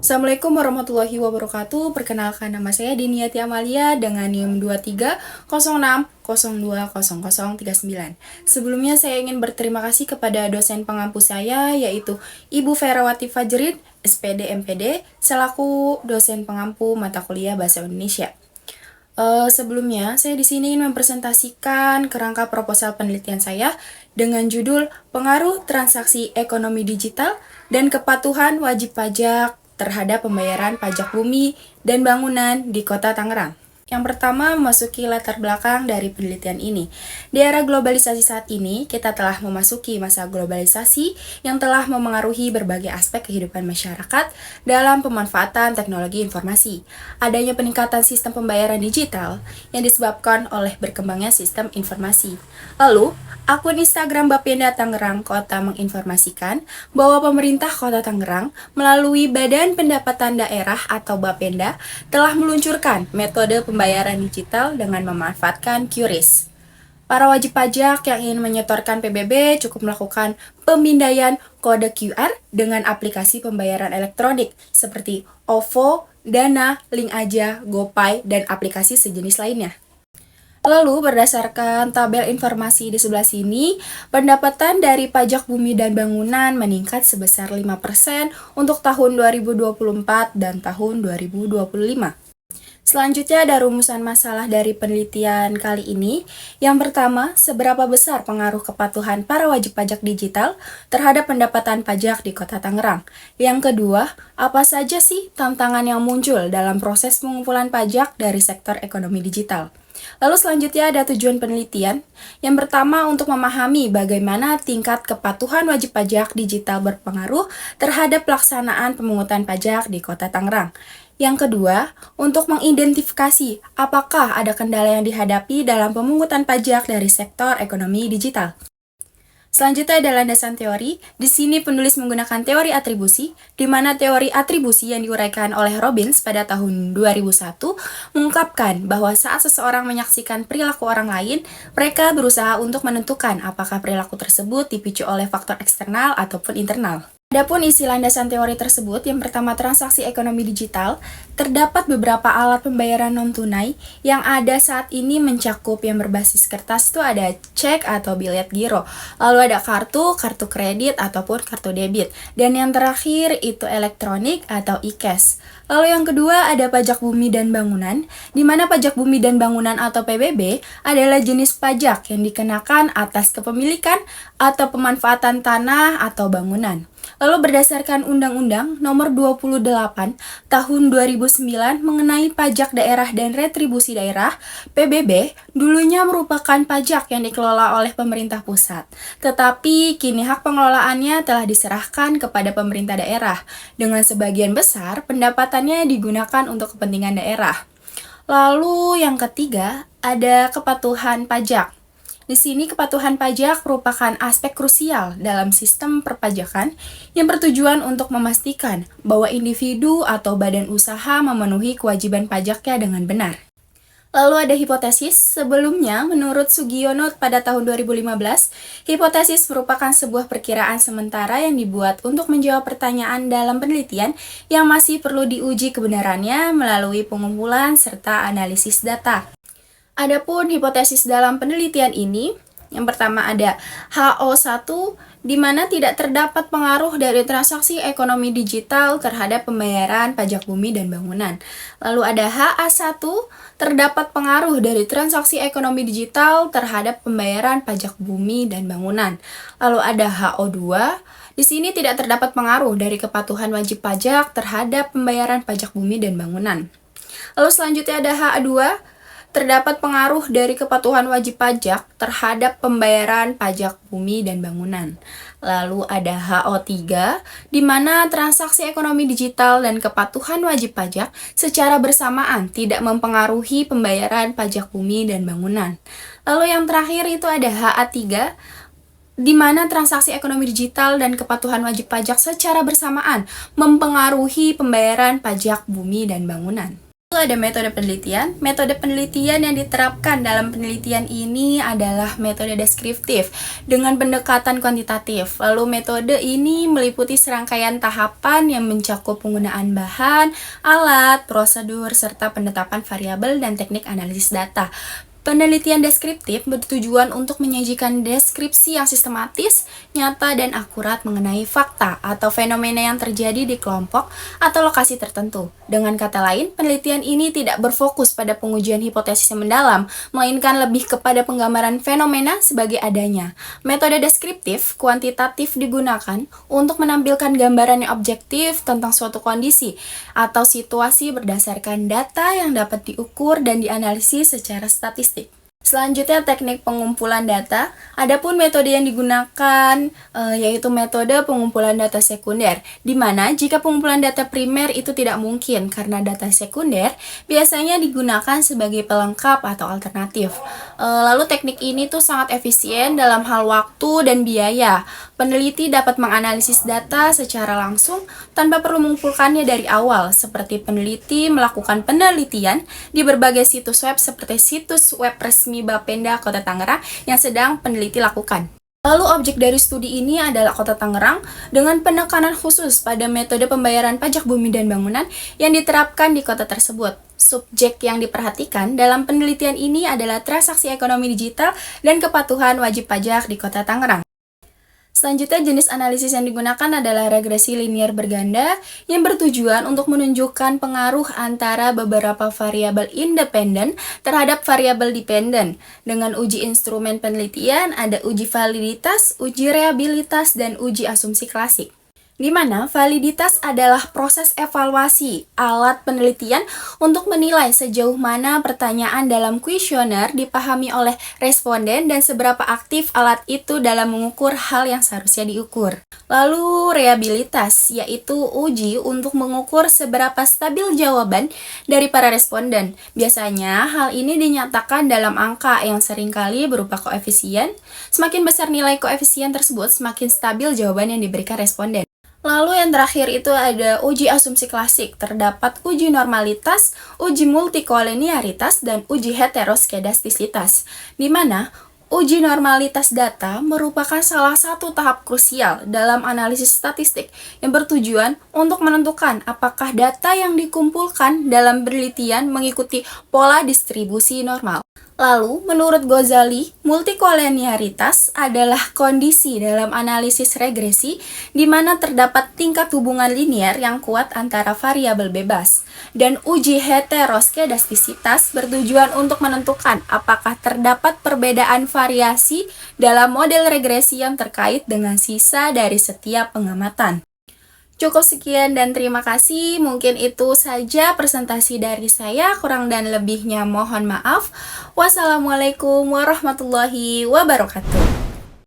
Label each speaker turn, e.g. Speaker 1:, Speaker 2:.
Speaker 1: Assalamualaikum warahmatullahi wabarakatuh. Perkenalkan, nama saya Diniati Amalia dengan NIM 2306020039. Sebelumnya saya ingin berterima kasih kepada dosen pengampu saya, yaitu Ibu Ferawati Fajrin, SPD MPD, selaku dosen pengampu mata kuliah Bahasa Indonesia. Sebelumnya, saya di sini ingin mempresentasikan kerangka proposal penelitian saya dengan judul Pengaruh Transaksi Ekonomi Digital dan Kepatuhan Wajib Pajak terhadap Pembayaran Pajak Bumi dan Bangunan di Kota Tangerang. Yang pertama, memasuki latar belakang dari penelitian ini. Di era globalisasi saat ini, kita telah memasuki masa globalisasi yang telah memengaruhi berbagai aspek kehidupan masyarakat dalam pemanfaatan teknologi informasi. Adanya peningkatan sistem pembayaran digital yang disebabkan oleh berkembangnya sistem informasi. Lalu, akun Instagram Bapenda Tangerang Kota menginformasikan bahwa pemerintah Kota Tangerang melalui Badan Pendapatan Daerah atau Bapenda telah meluncurkan metode pembayaran digital dengan memanfaatkan QRIS. Para wajib pajak yang ingin menyetorkan PBB cukup melakukan pemindaian kode QR dengan aplikasi pembayaran elektronik seperti OVO, Dana, Link Aja, GoPay, dan aplikasi sejenis lainnya. Lalu, berdasarkan tabel informasi di sebelah sini, pendapatan dari pajak bumi dan bangunan meningkat sebesar 5% untuk tahun 2024 dan tahun 2025. Selanjutnya ada rumusan masalah dari penelitian kali ini. Yang pertama, seberapa besar pengaruh kepatuhan para wajib pajak digital terhadap pendapatan pajak di Kota Tangerang? Yang kedua, apa saja sih tantangan yang muncul dalam proses pengumpulan pajak dari sektor ekonomi digital? Lalu selanjutnya ada tujuan penelitian. Yang pertama, untuk memahami bagaimana tingkat kepatuhan wajib pajak digital berpengaruh terhadap pelaksanaan pemungutan pajak di Kota Tangerang. Yang kedua, untuk mengidentifikasi apakah ada kendala yang dihadapi dalam pemungutan pajak dari sektor ekonomi digital. Selanjutnya ada landasan teori. Di sini penulis menggunakan teori atribusi, di mana teori atribusi yang diuraikan oleh Robbins pada tahun 2001 mengungkapkan bahwa saat seseorang menyaksikan perilaku orang lain, mereka berusaha untuk menentukan apakah perilaku tersebut dipicu oleh faktor eksternal ataupun internal. Adapun isi landasan teori tersebut, yang pertama transaksi ekonomi digital, terdapat beberapa alat pembayaran non-tunai yang ada saat ini mencakup yang berbasis kertas itu ada cek atau bilet giro, lalu ada kartu kredit ataupun kartu debit, dan yang terakhir itu elektronik atau e-cash. Lalu yang kedua ada pajak bumi dan bangunan, di mana pajak bumi dan bangunan atau PBB adalah jenis pajak yang dikenakan atas kepemilikan atau pemanfaatan tanah atau bangunan. Lalu berdasarkan Undang-Undang Nomor 28 Tahun 2009 mengenai pajak daerah dan retribusi daerah, PBB dulunya merupakan pajak yang dikelola oleh pemerintah pusat. Tetapi kini hak pengelolaannya telah diserahkan kepada pemerintah daerah, dengan sebagian besar pendapatannya digunakan untuk kepentingan daerah. Lalu yang ketiga ada kepatuhan pajak. Di sini kepatuhan pajak merupakan aspek krusial dalam sistem perpajakan yang bertujuan untuk memastikan bahwa individu atau badan usaha memenuhi kewajiban pajaknya dengan benar. Lalu ada hipotesis. Sebelumnya, menurut Sugiono pada tahun 2015, hipotesis merupakan sebuah perkiraan sementara yang dibuat untuk menjawab pertanyaan dalam penelitian yang masih perlu diuji kebenarannya melalui pengumpulan serta analisis data. Adapun hipotesis dalam penelitian ini, yang pertama ada HO1, di mana tidak terdapat pengaruh dari transaksi ekonomi digital terhadap pembayaran pajak bumi dan bangunan. Lalu ada HA1, terdapat pengaruh dari transaksi ekonomi digital terhadap pembayaran pajak bumi dan bangunan. Lalu ada HO2, di sini tidak terdapat pengaruh dari kepatuhan wajib pajak terhadap pembayaran pajak bumi dan bangunan. Lalu selanjutnya ada HA2, terdapat pengaruh dari kepatuhan wajib pajak terhadap pembayaran pajak bumi dan bangunan. Lalu ada HO3, di mana transaksi ekonomi digital dan kepatuhan wajib pajak secara bersamaan tidak mempengaruhi pembayaran pajak bumi dan bangunan. Lalu yang terakhir itu ada HA3, di mana transaksi ekonomi digital dan kepatuhan wajib pajak secara bersamaan mempengaruhi pembayaran pajak bumi dan bangunan. Lalu ada metode penelitian. Metode penelitian yang diterapkan dalam penelitian ini adalah metode deskriptif dengan pendekatan kuantitatif. Lalu metode ini meliputi serangkaian tahapan yang mencakup penggunaan bahan, alat, prosedur, serta penetapan variabel dan teknik analisis data. Penelitian deskriptif bertujuan untuk menyajikan deskripsi yang sistematis, nyata, dan akurat mengenai fakta atau fenomena yang terjadi di kelompok atau lokasi tertentu. Dengan kata lain, penelitian ini tidak berfokus pada pengujian hipotesis yang mendalam, melainkan lebih kepada penggambaran fenomena sebagai adanya. Metode deskriptif kuantitatif digunakan untuk menampilkan gambaran yang objektif tentang suatu kondisi atau situasi berdasarkan data yang dapat diukur dan dianalisis secara statistik. Selanjutnya teknik pengumpulan data. Adapun metode yang digunakan yaitu metode pengumpulan data sekunder, di mana jika pengumpulan data primer itu tidak mungkin karena data sekunder biasanya digunakan sebagai pelengkap atau alternatif. Lalu teknik ini tuh sangat efisien dalam hal waktu dan biaya. Peneliti dapat menganalisis data secara langsung tanpa perlu mengumpulkannya dari awal, seperti peneliti melakukan penelitian di berbagai situs web seperti situs web resmi Bapenda Kota Tangerang yang sedang peneliti lakukan. Lalu objek dari studi ini adalah Kota Tangerang dengan penekanan khusus pada metode pembayaran pajak bumi dan bangunan yang diterapkan di kota tersebut. Subjek yang diperhatikan dalam penelitian ini adalah transaksi ekonomi digital dan kepatuhan wajib pajak di Kota Tangerang. Selanjutnya, jenis analisis yang digunakan adalah regresi linear berganda yang bertujuan untuk menunjukkan pengaruh antara beberapa variabel independen terhadap variabel dependen. Dengan uji instrumen penelitian, ada uji validitas, uji reliabilitas, dan uji asumsi klasik. Di mana validitas adalah proses evaluasi alat penelitian untuk menilai sejauh mana pertanyaan dalam kuesioner dipahami oleh responden dan seberapa aktif alat itu dalam mengukur hal yang seharusnya diukur. Lalu reliabilitas, yaitu uji untuk mengukur seberapa stabil jawaban dari para responden. Biasanya hal ini dinyatakan dalam angka yang seringkali berupa koefisien. Semakin besar nilai koefisien tersebut, semakin stabil jawaban yang diberikan responden. Lalu yang terakhir itu ada uji asumsi klasik. Terdapat uji normalitas, uji multikoleniaritas, dan uji heteroskedastisitas. Di mana uji normalitas data merupakan salah satu tahap krusial dalam analisis statistik yang bertujuan untuk menentukan apakah data yang dikumpulkan dalam penelitian mengikuti pola distribusi normal. Lalu, menurut Ghazali, multikoleniaritas adalah kondisi dalam analisis regresi di mana terdapat tingkat hubungan linear yang kuat antara variabel bebas. Dan uji heteroskedastisitas bertujuan untuk menentukan apakah terdapat perbedaan variasi dalam model regresi yang terkait dengan sisa dari setiap pengamatan. Cukup sekian dan terima kasih. Mungkin itu saja presentasi dari saya. Kurang dan lebihnya mohon maaf. Wassalamualaikum warahmatullahi wabarakatuh.